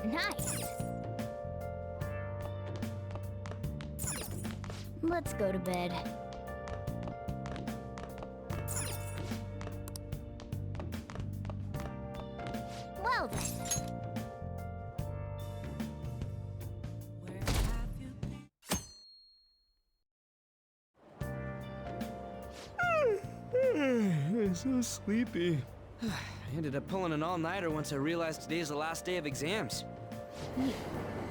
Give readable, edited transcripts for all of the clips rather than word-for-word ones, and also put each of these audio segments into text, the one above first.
Nice. Let's go to bed. Well then. I'm so sleepy. I ended up pulling an all-nighter once I realized today's the last day of exams. You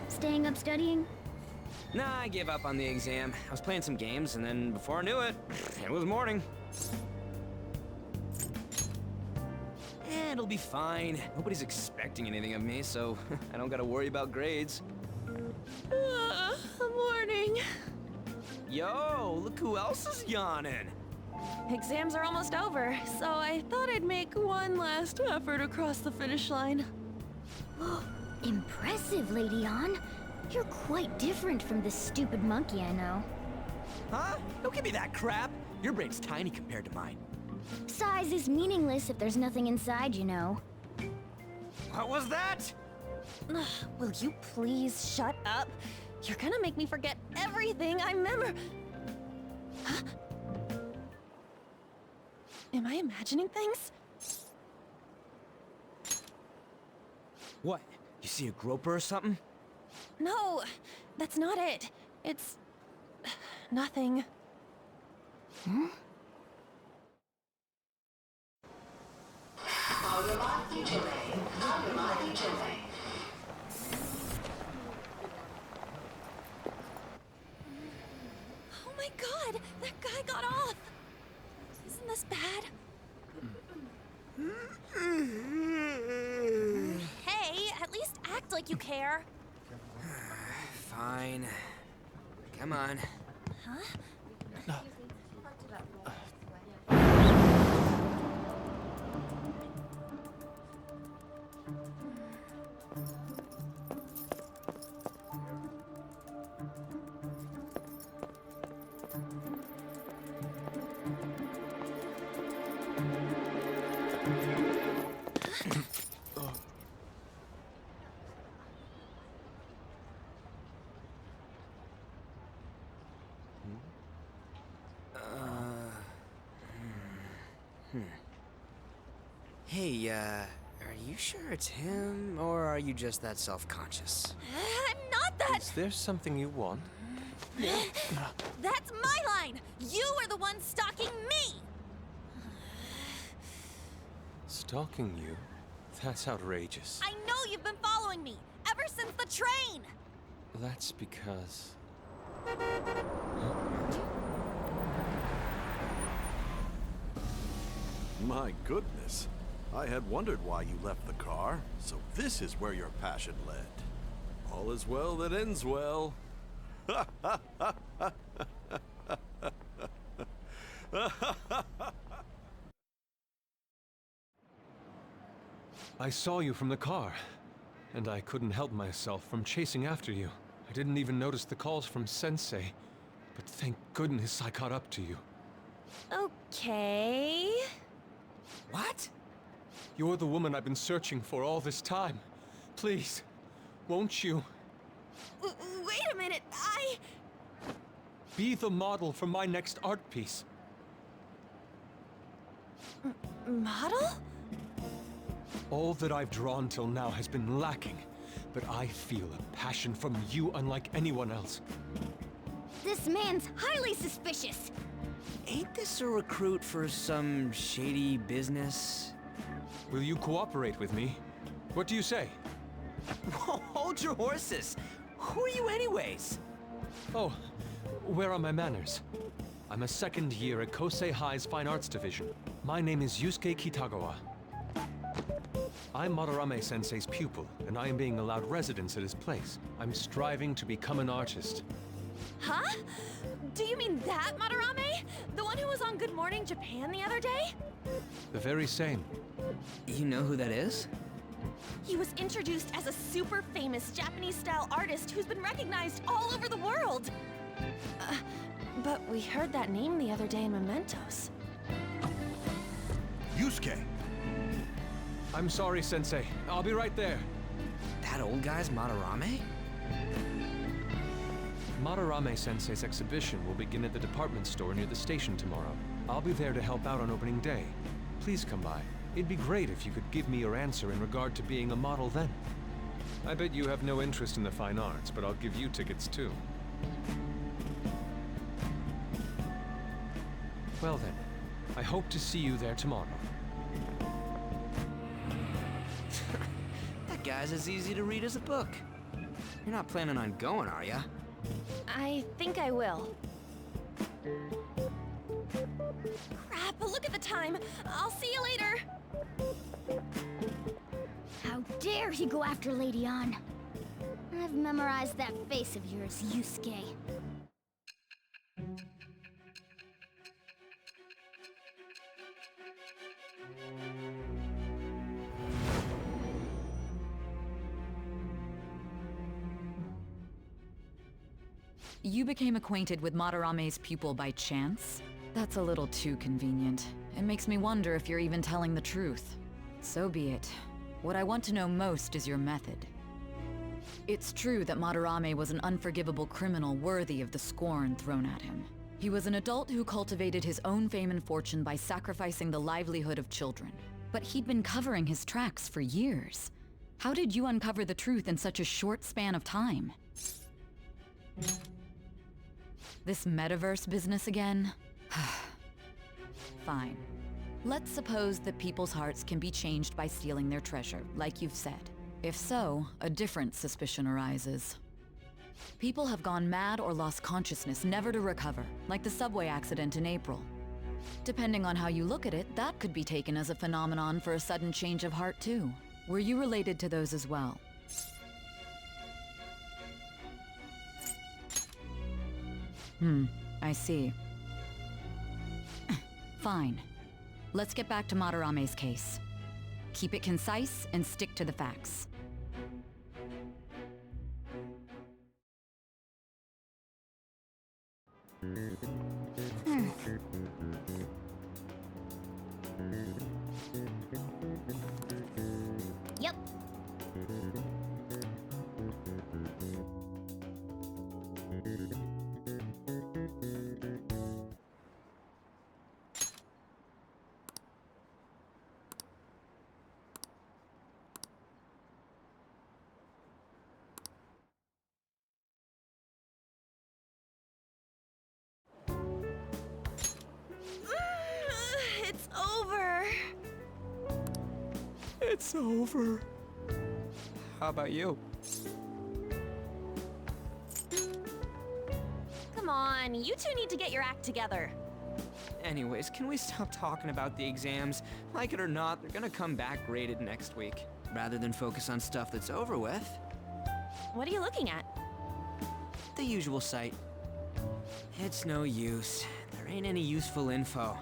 staying up studying? Nah, I gave up on the exam. I was playing some games, and then before I knew it, it was morning. It'll be fine. Nobody's expecting anything of me, so I don't gotta worry about grades. Morning. Yo, look who else is yawning. Exams are almost over, so I thought I'd make one last effort across the finish line. Impressive, Lady Ann. You're quite different from this stupid monkey I know. Huh? Don't give me that crap. Your brain's tiny compared to mine. Size is meaningless if there's nothing inside, you know. What was that? Will you please shut up? You're gonna make me forget everything I remember. Huh? Am I imagining things? What? You see a groper or something? No, that's not it. It's nothing. Hmm? Oh my god, that guy got off! Isn't this bad? Hey, at least act like you care. Fine. Come on. Huh? Hey, are you sure it's him, or are you just that self-conscious? I'm not that! Is there something you want? That's my line! You are the one stalking me! Stalking you? That's outrageous. I know you've been following me, ever since the train! That's because... My goodness. I had wondered why you left the car, so this is where your passion led. All is well that ends well. I saw you from the car, and I couldn't help myself from chasing after you. I didn't even notice the calls from Sensei, but thank goodness I caught up to you. Okay... What? You're the woman I've been searching for all this time. Please, won't you? Wait a minute, Be the model for my next art piece. Model? All that I've drawn till now has been lacking, but I feel a passion from you unlike anyone else. This man's highly suspicious. Ain't this a recruit for some shady business? Will you cooperate with me? What do you say? Hold your horses! Who are you anyways? Oh, where are my manners? I'm a second year at Kosei High's Fine Arts Division. My name is Yusuke Kitagawa. I'm Madarame Sensei's pupil, and I am being allowed residence at his place. I'm striving to become an artist. Huh? Do you mean that, Madarame? The one who was on Good Morning Japan the other day? The very same. You know who that is? He was introduced as a super famous Japanese-style artist who's been recognized all over the world. But we heard that name the other day in Mementos. Yusuke! I'm sorry, Sensei. I'll be right there. That old guy's Madarame? Madarame-sensei's exhibition will begin at the department store near the station tomorrow. I'll be there to help out on opening day. Please come by. It'd be great if you could give me your answer in regard to being a model then. I bet you have no interest in the fine arts, but I'll give you tickets too. Well then, I hope to see you there tomorrow. That guy's as easy to read as a book. You're not planning on going, are ya? I think I will. Crap, look at the time. I'll see you later. How dare he go after Lady Ann? I've memorized that face of yours, Yusuke. You became acquainted with Madarame's pupil by chance? That's a little too convenient. It makes me wonder if you're even telling the truth. So be it. What I want to know most is your method. It's true that Madarame was an unforgivable criminal worthy of the scorn thrown at him. He was an adult who cultivated his own fame and fortune by sacrificing the livelihood of children. But he'd been covering his tracks for years. How did you uncover the truth in such a short span of time? This metaverse business again? Fine. Let's suppose that people's hearts can be changed by stealing their treasure, like you've said. If so, a different suspicion arises. People have gone mad or lost consciousness, never to recover, like the subway accident in April. Depending on how you look at it, that could be taken as a phenomenon for a sudden change of heart too. Were you related to those as well? I see. Fine. Let's get back to Madarame's case. Keep it concise and stick to the facts. Yep. It's over. It's over. How about you? Come on, you two need to get your act together. Anyways, can we stop talking about the exams? Like it or not, they're gonna come back graded next week. Rather than focus on stuff that's over with. What are you looking at? The usual site. It's no use. There ain't any useful info.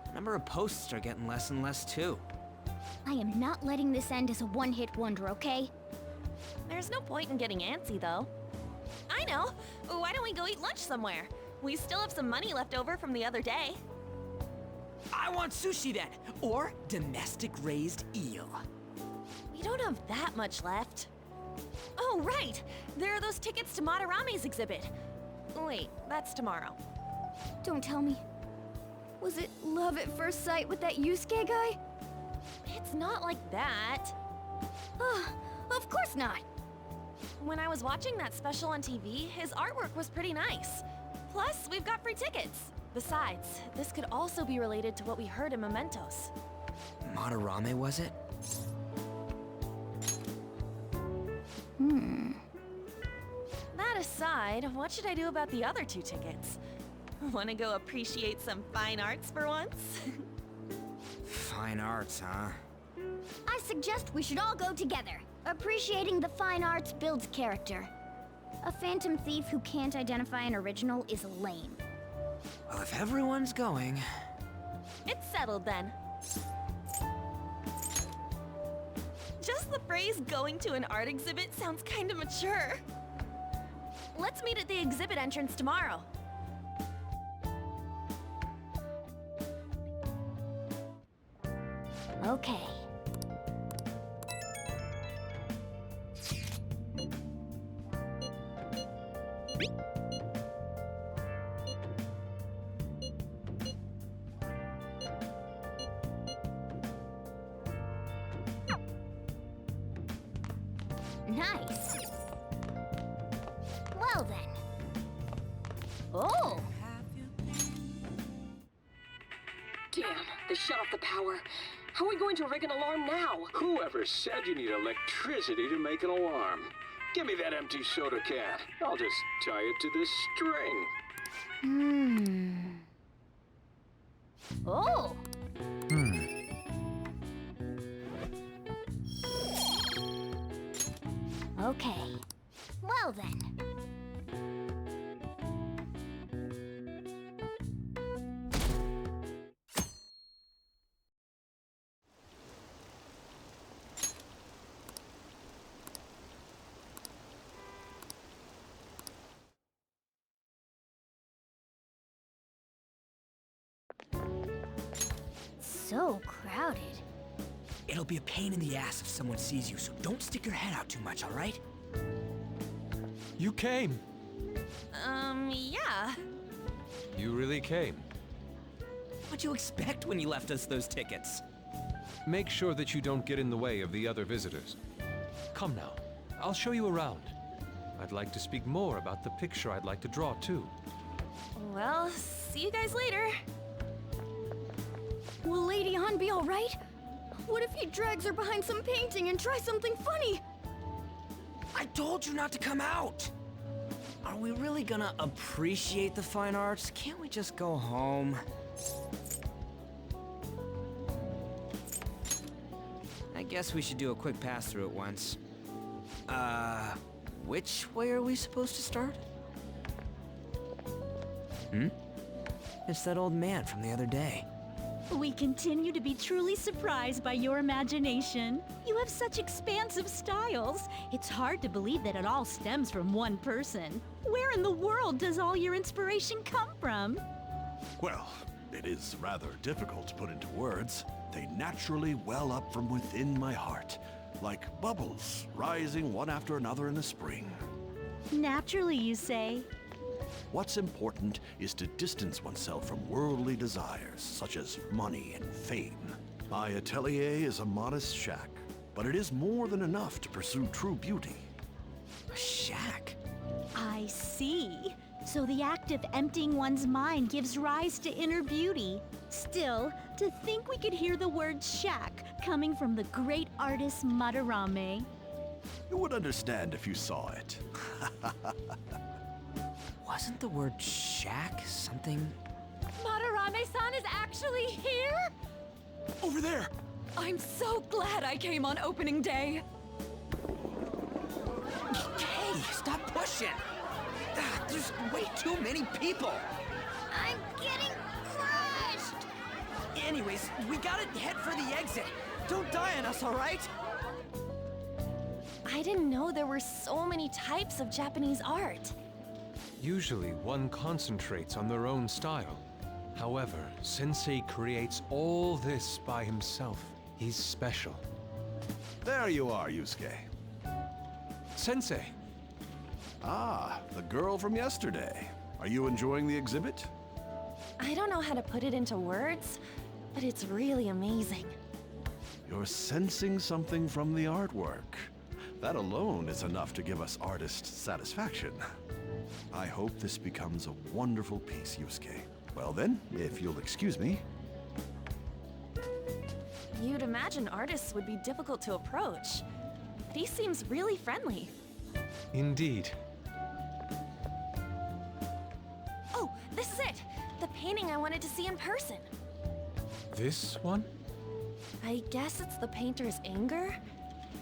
The number of posts are getting less and less too. I am not letting this end as a one-hit wonder, okay? There's no point in getting antsy, though. I know. Why don't we go eat lunch somewhere? We still have some money left over from the other day. I want sushi then, or domestic raised eel. We don't have that much left. Oh, right! There are those tickets to Madarame's exhibit. Wait, that's tomorrow. Don't tell me. Was it love at first sight with that Yusuke guy? It's not like that. Of course not. When I was watching that special on TV, his artwork was pretty nice. Plus, we've got free tickets. Besides, this could also be related to what we heard in Mementos. Madarame, was it? That aside, what should I do about the other 2 tickets? Want to go appreciate some fine arts for once? Fine arts, huh? I suggest we should all go together. Appreciating the fine arts builds character. A phantom thief who can't identify an original is lame. Well, if everyone's going... It's settled then. Just the phrase going to an art exhibit sounds kinda mature. Let's meet at the exhibit entrance tomorrow. Okay. Nice. Well then. Oh! Damn, they shut off the power. How are we going to rig an alarm now? Whoever said you need electricity to make an alarm? Give me that empty soda can. I'll just tie it to this string. Oh! Okay. Well then. So crowded. It'll be a pain in the ass if someone sees you, so don't stick your head out too much, all right? You came. Yeah. You really came. What'd you expect when you left us those tickets? Make sure that you don't get in the way of the other visitors. Come now, I'll show you around. I'd like to speak more about the picture I'd like to draw, too. Well, see you guys later. Will Lady Han be alright? What if he drags her behind some painting and tries something funny? I told you not to come out! Are we really gonna appreciate the fine arts? Can't we just go home? I guess we should do a quick pass-through at once. Which way are we supposed to start? It's that old man from the other day. We continue to be truly surprised by your imagination. You have such expansive styles. It's hard to believe that it all stems from one person. Where in the world does all your inspiration come from? Well, it is rather difficult to put into words. They naturally well up from within my heart, like bubbles rising one after another in the spring. Naturally, you say. What's important is to distance oneself from worldly desires, such as money and fame. My atelier is a modest shack, but it is more than enough to pursue true beauty. A shack? I see. So the act of emptying one's mind gives rise to inner beauty. Still, to think we could hear the word shack coming from the great artist Madarame. You would understand if you saw it. Wasn't the word shack something? Madarame-san is actually here? Over there! I'm so glad I came on opening day. Hey, stop pushing! There's way too many people! I'm getting crushed! Anyways, we gotta head for the exit. Don't die on us, all right? I didn't know there were so many types of Japanese art. Usually, one concentrates on their own style. However, Sensei creates all this by himself. He's special. There you are, Yusuke. Sensei! Ah, the girl from yesterday. Are you enjoying the exhibit? I don't know how to put it into words, but it's really amazing. You're sensing something from the artwork. That alone is enough to give us artist satisfaction. I hope this becomes a wonderful piece, Yusuke. Well then, if you'll excuse me. You'd imagine artists would be difficult to approach, but he seems really friendly. Indeed. Oh, this is it! The painting I wanted to see in person. This one? I guess it's the painter's anger?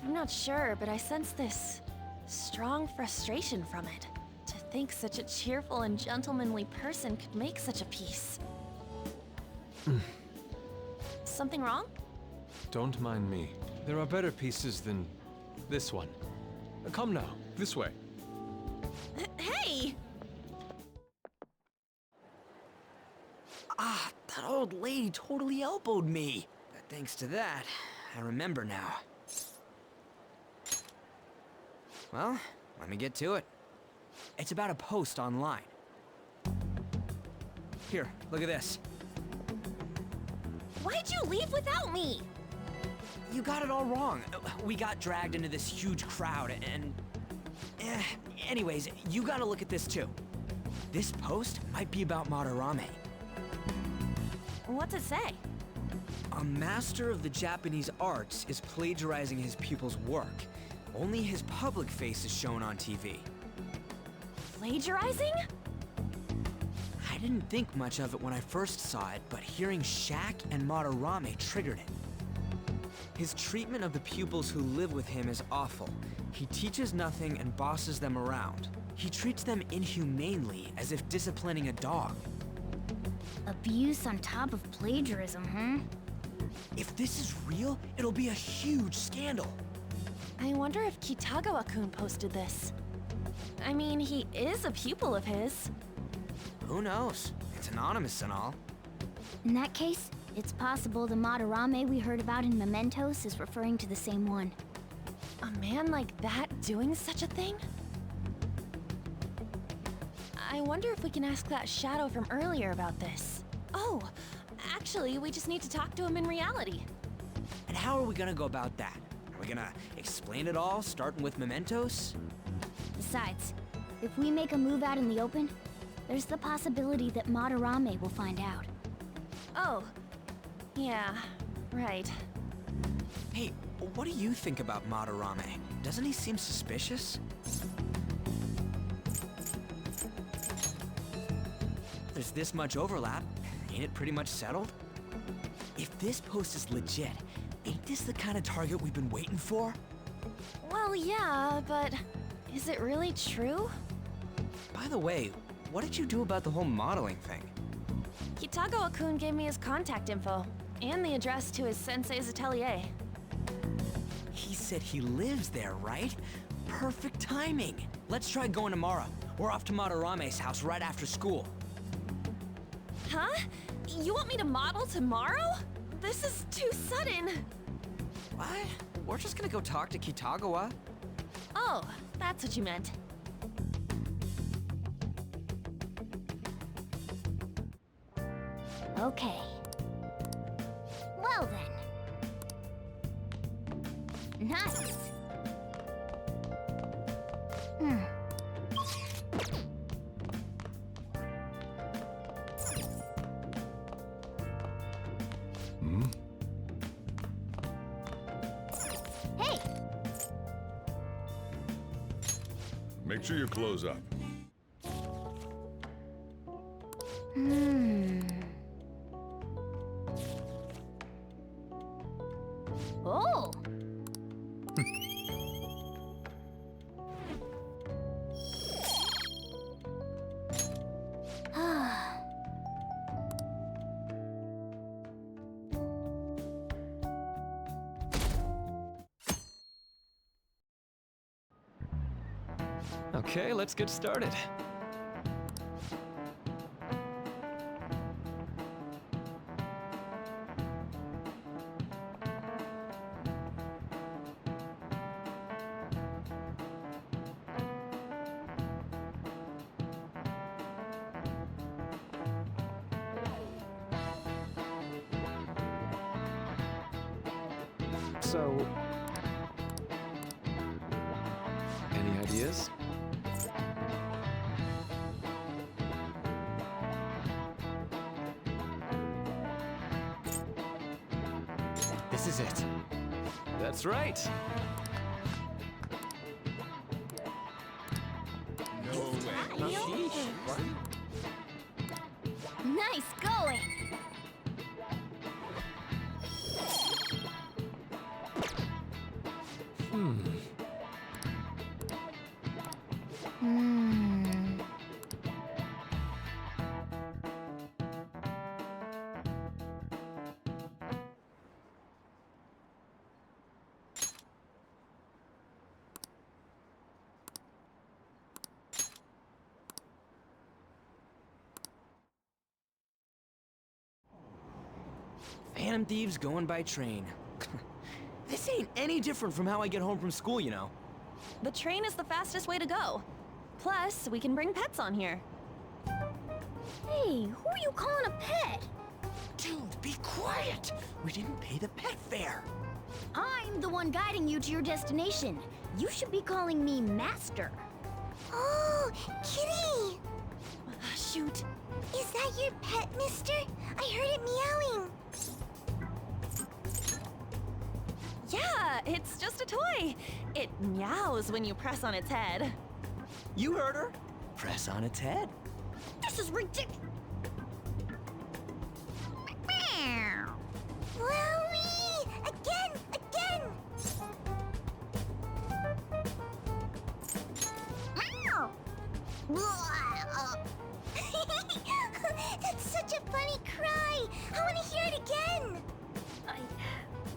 I'm not sure, but I sense this strong frustration from it. To think such a cheerful and gentlemanly person could make such a piece. Something wrong? Don't mind me. There are better pieces than this one. Come now, this way. Hey! Ah, that old lady totally elbowed me. But thanks to that, I remember now. Well, let me get to it. It's about a post online. Here, look at this. Why'd you leave without me? You got it all wrong. We got dragged into this huge crowd and... Anyways, you gotta look at this too. This post might be about Madarame. What's it say? A master of the Japanese arts is plagiarizing his pupil's work. Only his public face is shown on TV. Plagiarizing? I didn't think much of it when I first saw it, but hearing Shaq and Madarame triggered it. His treatment of the pupils who live with him is awful. He teaches nothing and bosses them around. He treats them inhumanely, as if disciplining a dog. Abuse on top of plagiarism, huh? If this is real, it'll be a huge scandal. I wonder if Kitagawa-kun posted this. I mean, he is a pupil of his. Who knows? It's anonymous and all. In that case, it's possible the Madarame we heard about in Mementos is referring to the same one. A man like that doing such a thing? I wonder if we can ask that shadow from earlier about this. Oh, actually, we just need to talk to him in reality. And how are we gonna go about that? Are we gonna explain it all, starting with Mementos? Besides, if we make a move out in the open, there's the possibility that Madarame will find out. Oh, yeah, right. Hey, what do you think about Madarame? Doesn't he seem suspicious? There's this much overlap. Ain't it pretty much settled? If this post is legit, ain't this the kind of target we've been waiting for? Well, yeah, but is it really true? By the way, what did you do about the whole modeling thing? Kitagawa-kun gave me his contact info, and the address to his sensei's atelier. He said he lives there, right? Perfect timing. Let's try going tomorrow. We're off to Madarame's house right after school. Huh? You want me to model tomorrow? This is too sudden. What? We're just gonna go talk to Kitagawa. Oh, that's what you meant. Okay. Well then. Nice. Hey! Make sure your clothes up. Oh! Okay, let's get started. So, any ideas? This is it. That's right. No way. Nice going! Phantom thieves going by train. This ain't any different from how I get home from school, you know. The train is the fastest way to go. Plus, we can bring pets on here. Hey, who are you calling a pet? Dude, be quiet! We didn't pay the pet fare. I'm the one guiding you to your destination. You should be calling me Master. Oh, Kitty! Shoot. Is that your pet, mister? I heard it meowing. Yeah, it's just a toy. It meows when you press on its head. You heard her. Press on its head. This is ridiculous. Wowie! Again! Meow! That's such a funny cry. I want to hear it again.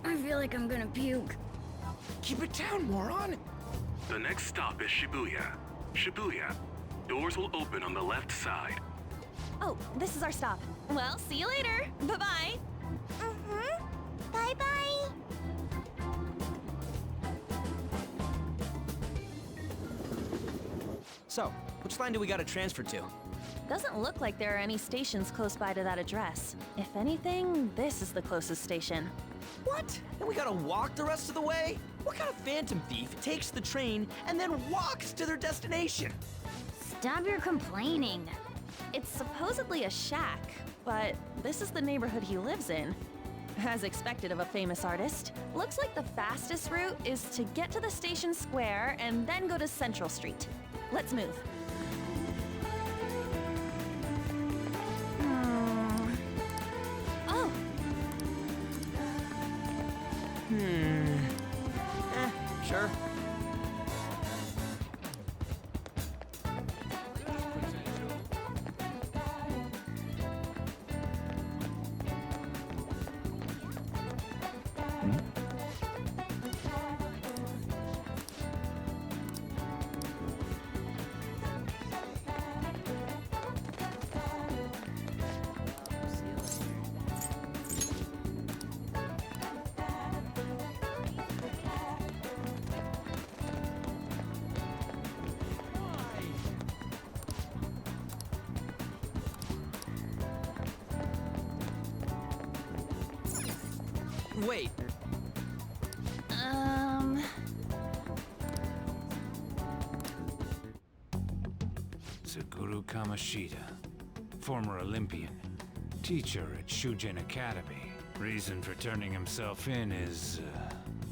I feel like I'm gonna puke. Keep it down, moron! The next stop is Shibuya. Shibuya. Doors will open on the left side. Oh, this is our stop. Well, see you later. Bye-bye. Mm-hmm. Bye-bye. So, which line do we gotta transfer to? Doesn't look like there are any stations close by to that address. If anything, this is the closest station. What? And we gotta walk the rest of the way? What kind of phantom thief takes the train and then walks to their destination? Stop your complaining. It's supposedly a shack, but this is the neighborhood he lives in. As expected of a famous artist, looks like the fastest route is to get to the station square and then go to Central Street. Let's move. Oh! Sure. Wait, Suguru Kamashita, former Olympian, teacher at Shujin Academy. Reason for turning himself in is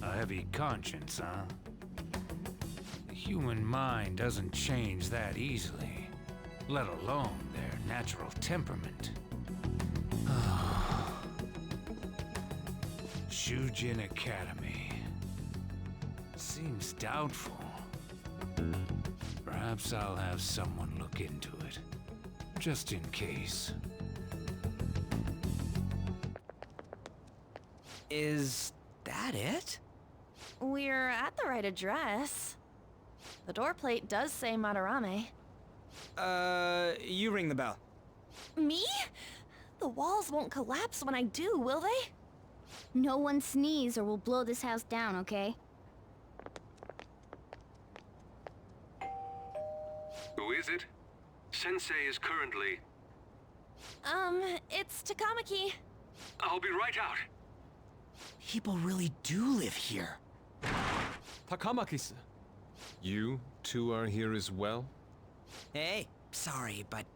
a heavy conscience, huh? The human mind doesn't change that easily, let alone their natural temperament. Shujin Academy. Seems doubtful. Perhaps I'll have someone look into it, just in case. is that it? We're at the right address. The door plate does say Madarame. You ring the bell. Me? The walls won't collapse when I do, will they? No one sneeze or we'll blow this house down, okay? Who is it? Sensei is currently... It's Takamaki. I'll be right out. People really do live here. Takamaki-san. You two are here as well? Hey, sorry, but,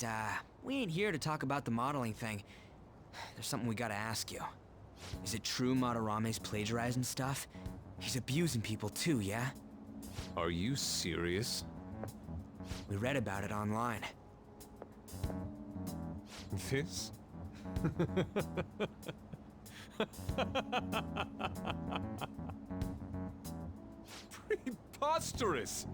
we ain't here to talk about the modeling thing. There's something we gotta ask you. Is it true Madarame's plagiarizing stuff? He's abusing people too, yeah? Are you serious? We read about it online. This? Preposterous!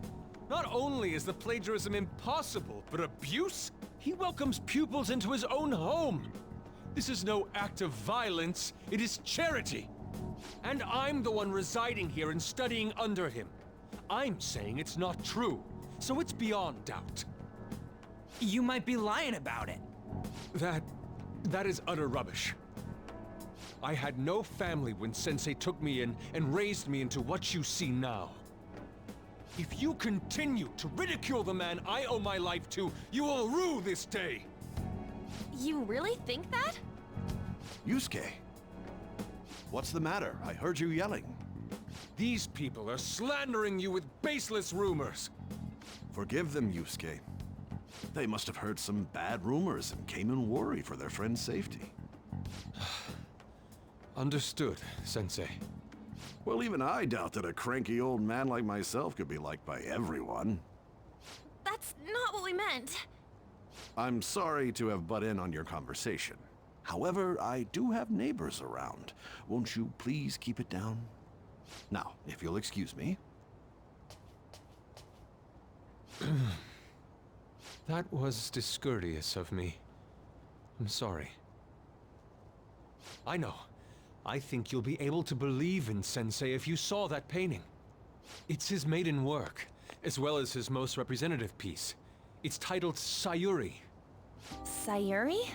Not only is the plagiarism impossible, but abuse? He welcomes pupils into his own home. This is no act of violence, it is charity. And I'm the one residing here and studying under him. I'm saying it's not true, so it's beyond doubt. You might be lying about it. That is utter rubbish. I had no family when Sensei took me in and raised me into what you see now. If you continue to ridicule the man I owe my life to, you will rue this day! You really think that? Yusuke, what's the matter? I heard you yelling. These people are slandering you with baseless rumors. Forgive them, Yusuke. They must have heard some bad rumors and came in worry for their friend's safety. Understood, Sensei. Well, even I doubt that a cranky old man like myself could be liked by everyone. That's not what we meant. I'm sorry to have butt in on your conversation. However, I do have neighbors around. Won't you please keep it down? Now, if you'll excuse me. That was discourteous of me. I'm sorry. I know. I think you'll be able to believe in Sensei if you saw that painting. It's his maiden work, as well as his most representative piece. It's titled Sayuri. Sayuri?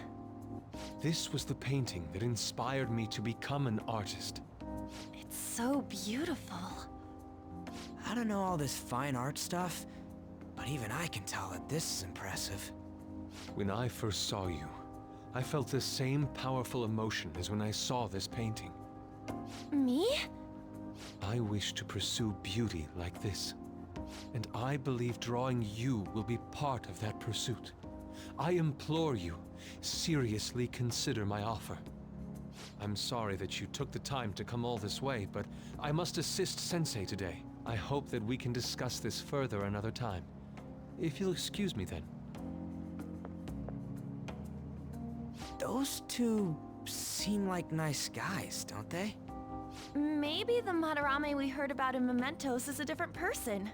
This was the painting that inspired me to become an artist. It's so beautiful. I don't know all this fine art stuff, but even I can tell that this is impressive. When I first saw you, I felt the same powerful emotion as when I saw this painting. Me? I wish to pursue beauty like this. And I believe drawing you will be part of that pursuit. I implore you, seriously consider my offer. I'm sorry that you took the time to come all this way, but I must assist Sensei today. I hope that we can discuss this further another time. If you'll excuse me then. Those two seem like nice guys, don't they? Maybe the Madarame we heard about in Mementos is a different person.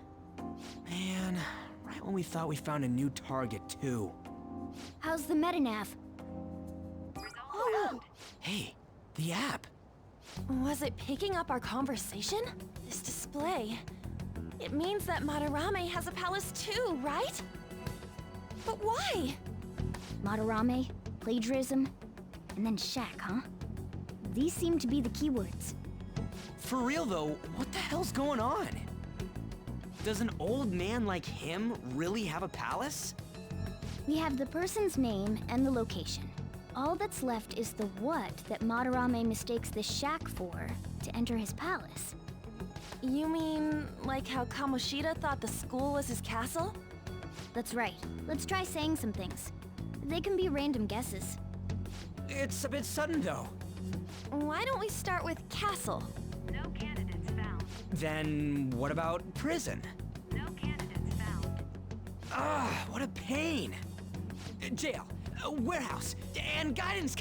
Man, right when we thought we found a new target, too. How's the metanav? Oh. Hey, the app. Was it picking up our conversation? This display. It means that Madarame has a palace too, right? But why? Madarame, plagiarism, and then shack, huh? These seem to be the keywords. For real though, what the hell's going on? Does an old man like him really have a palace? We have the person's name and the location. All that's left is the what that Madarame mistakes this shack for to enter his palace. You mean, like how Kamoshida thought the school was his castle? That's right. Let's try saying some things. They can be random guesses. It's a bit sudden though. Why don't we start with castle? No candidates found. Then what about prison? No candidates found. Ah, what a pain. Jail, warehouse, and guidance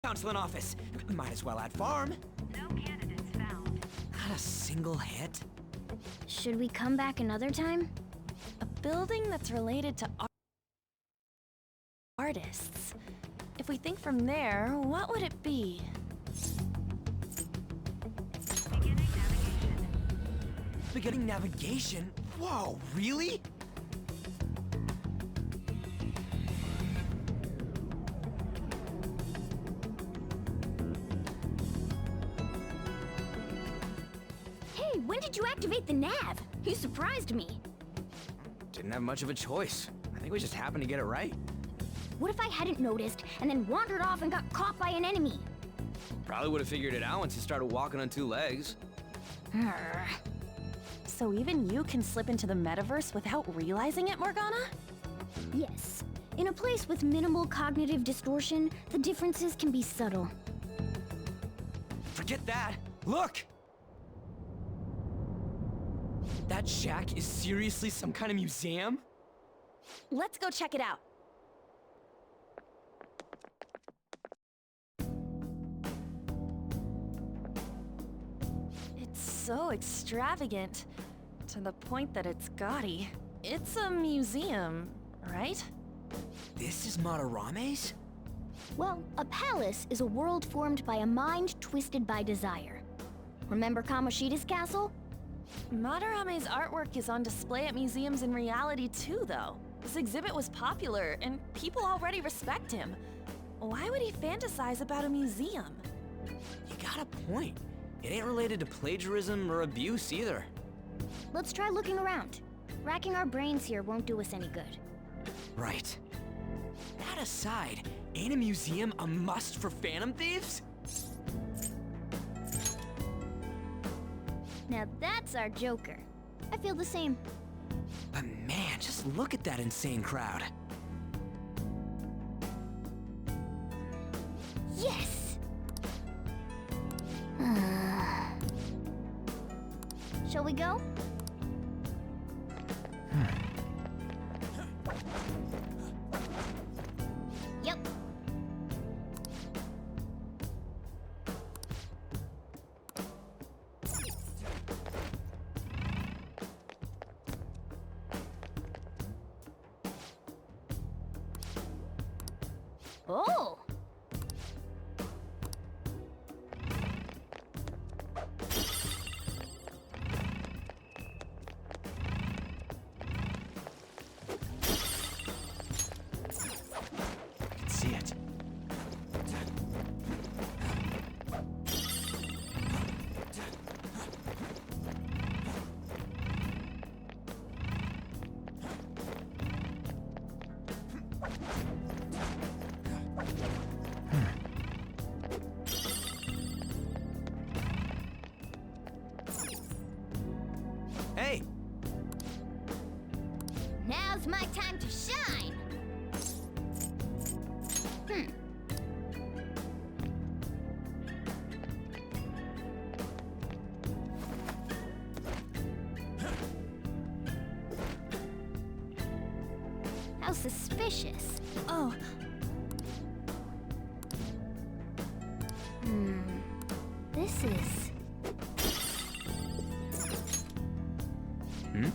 counseling office. Might as well add farm. No candidates found. Not a single hit. Should we come back another time? A building that's related to artists. If we think from there, what would it be? Beginning navigation. Beginning navigation? Whoa, really? Hey, when did you activate the nav? You surprised me. Didn't have much of a choice. I think we just happened to get it right. What if I hadn't noticed and then wandered off and got caught by an enemy? Probably would have figured it out once you started walking on two legs. So even you can slip into the metaverse without realizing it, Morgana? Yes. In a place with minimal cognitive distortion, the differences can be subtle. Forget that. Look! That shack is seriously some kind of museum? Let's go check it out. It's so extravagant, to the point that it's gaudy. It's a museum, right? This is Madarame's? Well, a palace is a world formed by a mind twisted by desire. Remember Kamoshida's castle? Madarame's artwork is on display at museums in reality too, though. This exhibit was popular, and people already respect him. Why would he fantasize about a museum? got a point. It ain't related to plagiarism or abuse either. Let's try looking around. Racking our brains here won't do us any good. Right. That aside, ain't a museum a must for Phantom Thieves? Now that's our Joker. I feel the same. But man, just look at that insane crowd. Yes! Shall we go? Yep. Oh! I can see it. Hey! Now's my time to shine! How suspicious. Oh, This is... Hmm?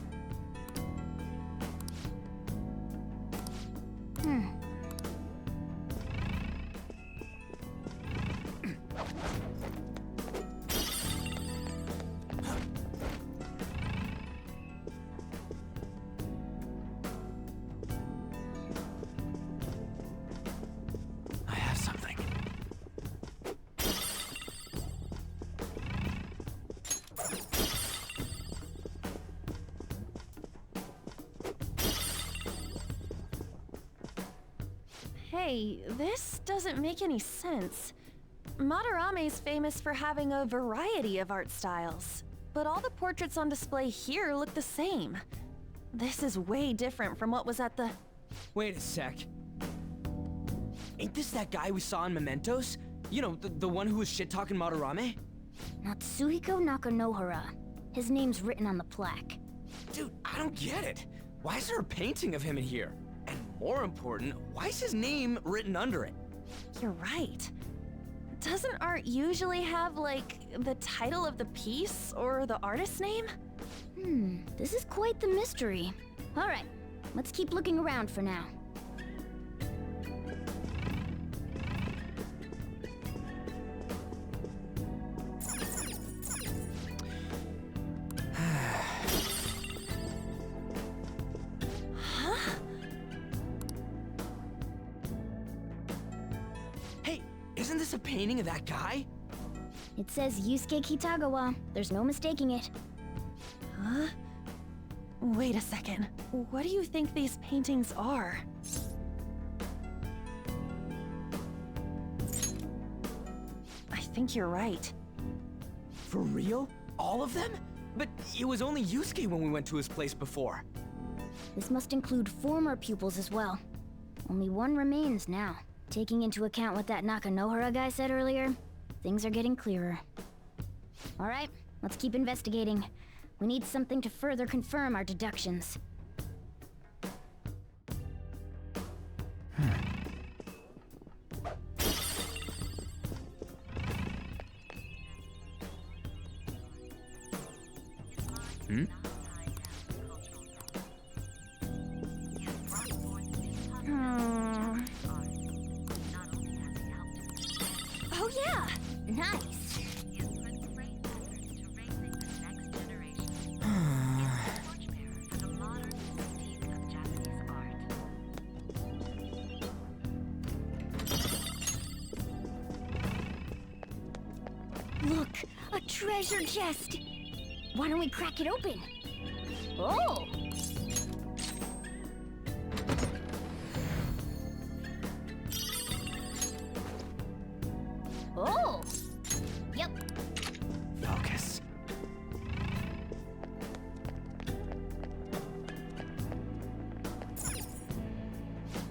I have something. hey, this doesn't make any sense. Madarame's famous for having a variety of art styles, but all the portraits on display here look the same. This is way different from what was at the... Wait a sec. Ain't this that guy we saw in Mementos? You know, the one who was shit-talking Madarame? Natsuhiko Nakanohara. His name's written on the plaque. Dude, I don't get it. Why is there a painting of him in here? And more important, why is his name written under it? You're right. Doesn't art usually have, like, the title of the piece or the artist's name? This is quite the mystery. All right, let's keep looking around for now. Hey, isn't this a painting of that guy? It says Yusuke Kitagawa. There's no mistaking it. Huh? Wait a second. What do you think these paintings are? I think you're right. For real? All of them? But it was only Yusuke when we went to his place before. This must include former pupils as well. Only one remains now. Taking into account what that Nakanohara guy said earlier, things are getting clearer. All right, let's keep investigating. We need something to further confirm our deductions. Hmm? Oh yeah! Nice! Look, a treasure chest! Why don't we crack it open? Oh! Oh! Yep. Focus.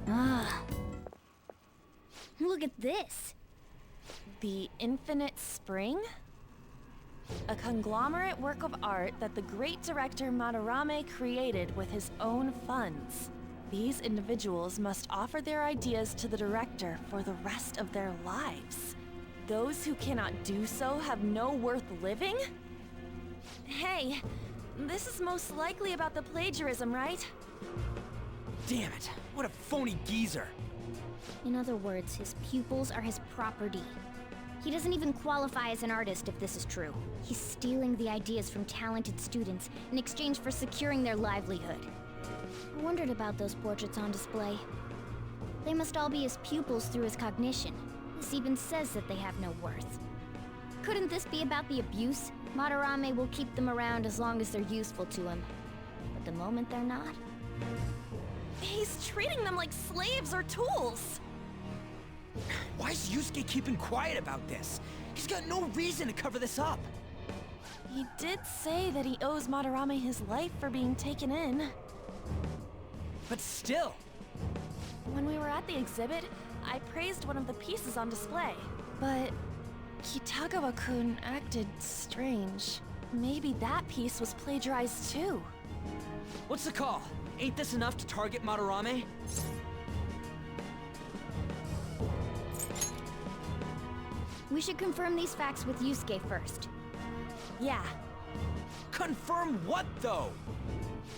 Ah. Look at this. The Infinite Spring? A conglomerate work of art that the great director Madarame created with his own funds. These individuals must offer their ideas to the director for the rest of their lives. Those who cannot do so have no worth living? Hey, this is most likely about the plagiarism, right? Damn it, what a phony geezer. In other words, his pupils are his property. He doesn't even qualify as an artist if this is true. He's stealing the ideas from talented students in exchange for securing their livelihood. I wondered about those portraits on display. They must all be his pupils through his cognition. This even says that they have no worth. Couldn't this be about the abuse? Madarame will keep them around as long as they're useful to him. But the moment they're not... He's treating them like slaves or tools! Why is Yusuke keeping quiet about this? He's got no reason to cover this up. He did say that he owes Madarame his life for being taken in. But still. When we were at the exhibit, I praised one of the pieces on display. But Kitagawa-kun acted strange. Maybe that piece was plagiarized too. What's the call? Ain't this enough to target Madarame? We should confirm these facts with Yusuke first. Yeah. Confirm what, though?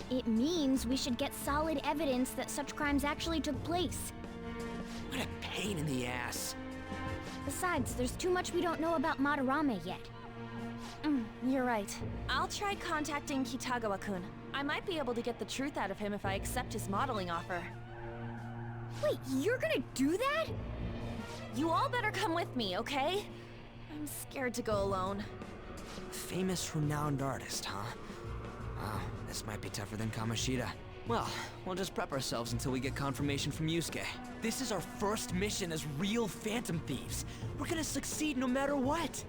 It means we should get solid evidence that such crimes actually took place. What a pain in the ass. Besides, there's too much we don't know about Madarame yet. You're right. I'll try contacting Kitagawa-kun. I might be able to get the truth out of him if I accept his modeling offer. Wait, you're gonna do that? You all better come with me, okay? I'm scared to go alone. Famous, renowned artist, huh? Wow, this might be tougher than Kamoshida. Well, we'll just prep ourselves until we get confirmation from Yusuke. This is our first mission as real Phantom Thieves. We're gonna succeed no matter what.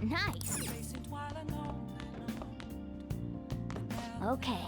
Nice. Okay.